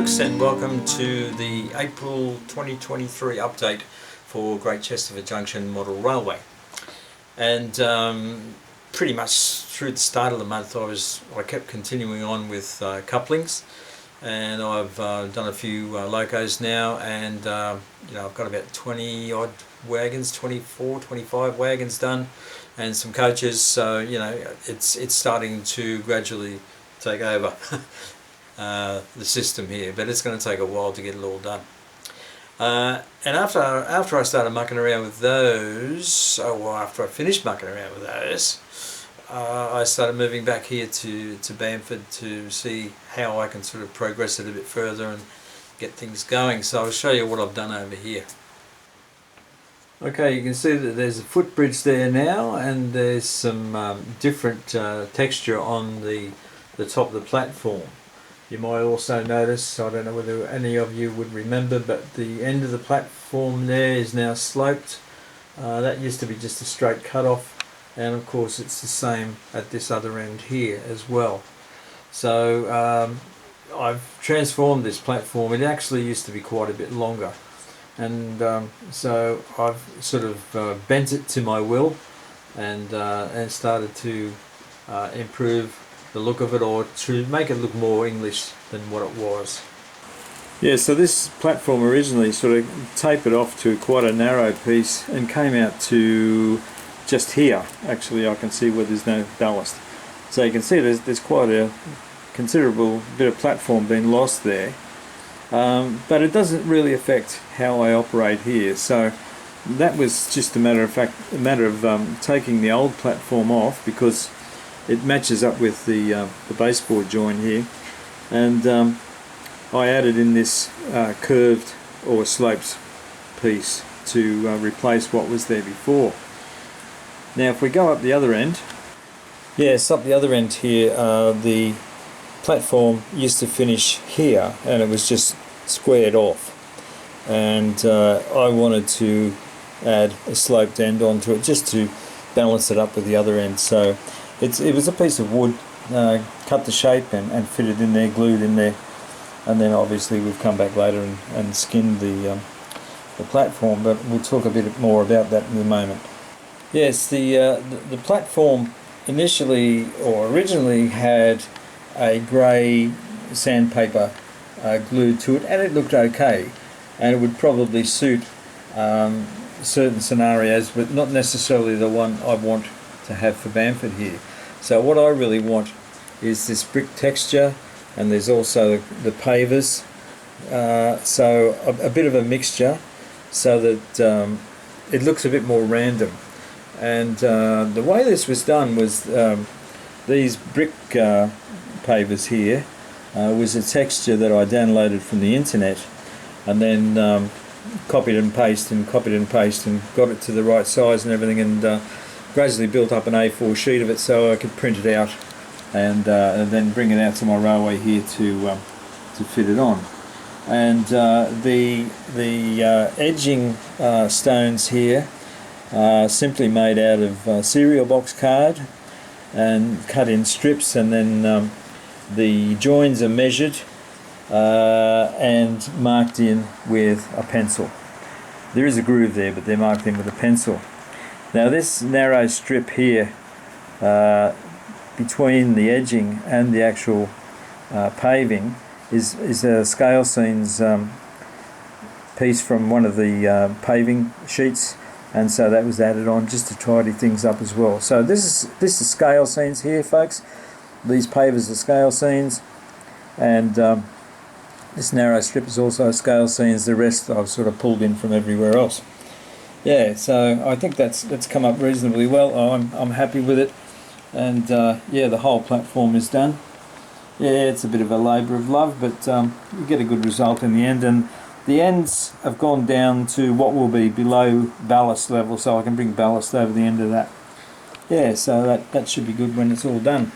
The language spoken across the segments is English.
folks, and welcome to the April 2023 update for Great Chesterford Junction Model Railway. And pretty much through the start of the month I kept continuing on with couplings, and I've done a few locos now, and I've got about 20 odd wagons, 24, 25 wagons done, and some coaches, so it's starting to gradually take over the system here, but it's going to take a while to get it all done. And after I started mucking around with those, after I finished mucking around with those, I started moving back here to Bamford to see how I can sort of progress it a bit further and get things going. So I'll show you what I've done over here. Okay, you can see that there's a footbridge there now, and there's some different texture on the top of the platform. You might also notice, I don't know whether any of you would remember, but the end of the platform there is now sloped. That used to be just a straight cut-off, and of course it's the same at this other end here as well. So I've transformed this platform. It actually used to be quite a bit longer, and so I've sort of bent it to my will, and started to improve the look of it, or to make it look more English than what it was. Yeah, so this platform originally sort of tapered off to quite a narrow piece and came out to just here. Actually, I can see where there's no ballast. So you can see there's quite a considerable bit of platform being lost there. But it doesn't really affect how I operate here. So that was just a matter of taking the old platform off, because it matches up with the baseboard join here, and I added in this curved or sloped piece to replace what was there before. Now if we go up the other end, yes, up the other end here, the platform used to finish here and it was just squared off, and I wanted to add a sloped end onto it just to balance it up with the other end. So it was a piece of wood, cut the shape and fitted in there, glued in there, and then obviously we've come back later and skinned the platform, but we'll talk a bit more about that in a moment. Yes, the platform initially or originally had a grey sandpaper glued to it, and it looked okay, and it would probably suit certain scenarios, but not necessarily the one I want to have for Bamford here. So what I really want is this brick texture, and there's also the pavers, so a bit of a mixture, so that it looks a bit more random. And the way this was done was these brick pavers here was a texture that I downloaded from the internet, and then copied and pasted and got it to the right size and everything, and gradually built up an A4 sheet of it so I could print it out and then bring it out to my railway here to fit it on. And the edging stones here are simply made out of cereal box card and cut in strips, and then the joins are measured and marked in with a pencil. There is a groove there, but they're marked in with a pencil. Now this narrow strip here between the edging and the actual paving is a scale scenes piece from one of the paving sheets, and so that was added on just to tidy things up as well. So this is scale scenes here, folks. These pavers are scale scenes, and this narrow strip is also scale scenes. The rest I've sort of pulled in from everywhere else. Yeah, so I think that's come up reasonably well. I'm happy with it, and yeah, the whole platform is done. Yeah, it's a bit of a labour of love, but you get a good result in the end, and the ends have gone down to what will be below ballast level, so I can bring ballast over the end of that. Yeah, so that should be good when it's all done.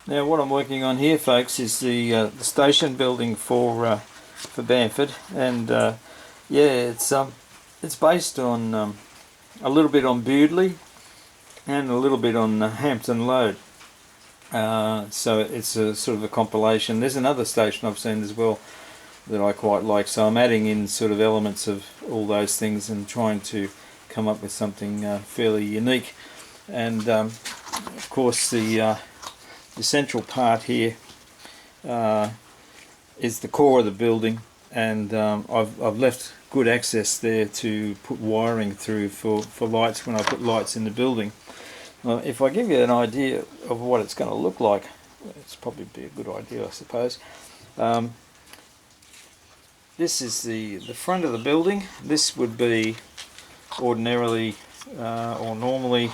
Now what I'm working on here, folks, is the station building for Bamford, and yeah, it's based on a little bit on Bewdley and a little bit on Hampton Load. So it's a sort of a compilation. There's another station I've seen as well that I quite like, so I'm adding in sort of elements of all those things and trying to come up with something fairly unique. And of course the central part here is the core of the building, and I've left good access there to put wiring through for lights when I put lights in the building. Well, if I give you an idea of what it's going to look like, it's probably be a good idea, I suppose. This is the front of the building. This would be ordinarily or normally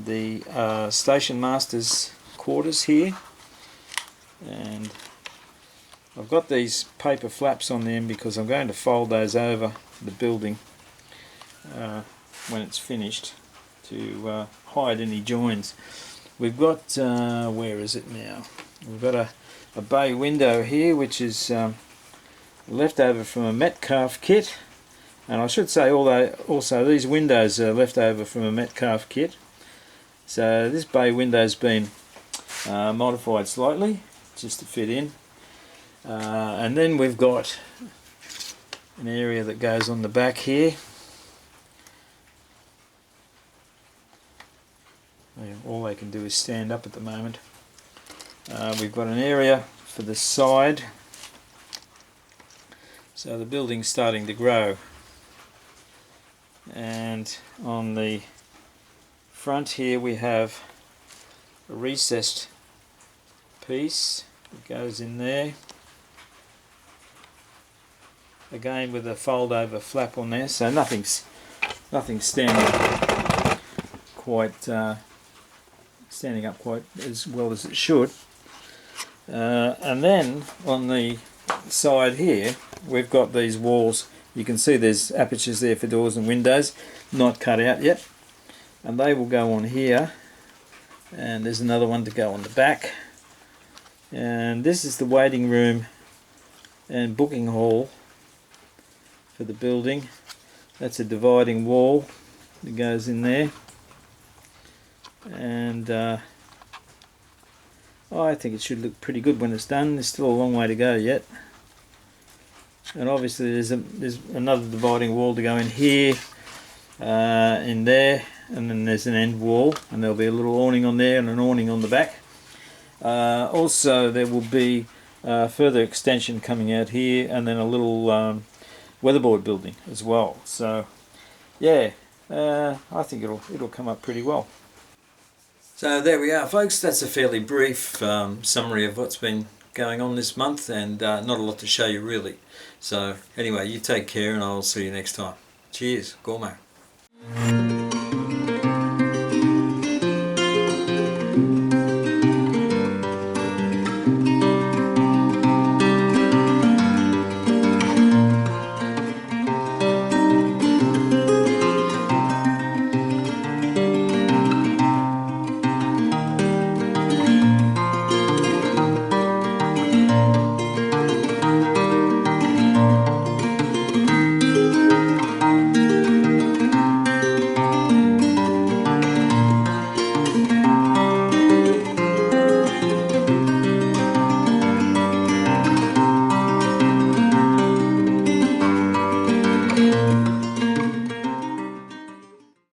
the station master's quarters here, and I've got these paper flaps on them because I'm going to fold those over the building when it's finished to hide any joins. We've got where is it now? We've got a bay window here, which is left over from a Metcalf kit, and I should say also these windows are left over from a Metcalf kit. So this bay window's been modified slightly just to fit in, and then we've got an area that goes on the back here. All they can do is stand up at the moment. We've got an area for the side, so the building's starting to grow, and on the front here we have a recessed piece that goes in there, again with a fold over flap on there, so nothing's standing up quite as well as it should. And then on the side here we've got these walls. You can see there's apertures there for doors and windows, not cut out yet, and they will go on here, and there's another one to go on the back. And this is the waiting room and booking hall for the building. That's a dividing wall that goes in there, and I think it should look pretty good when it's done. There's still a long way to go yet, and obviously there's another dividing wall to go in here, in there, and then there's an end wall, and there'll be a little awning on there and an awning on the back. Also there will be further extension coming out here, and then a little weatherboard building as well. So yeah, I think it'll come up pretty well. So there we are, folks. That's a fairly brief summary of what's been going on this month, and not a lot to show you really. So anyway, you take care, and I'll see you next time. Cheers, gourmet.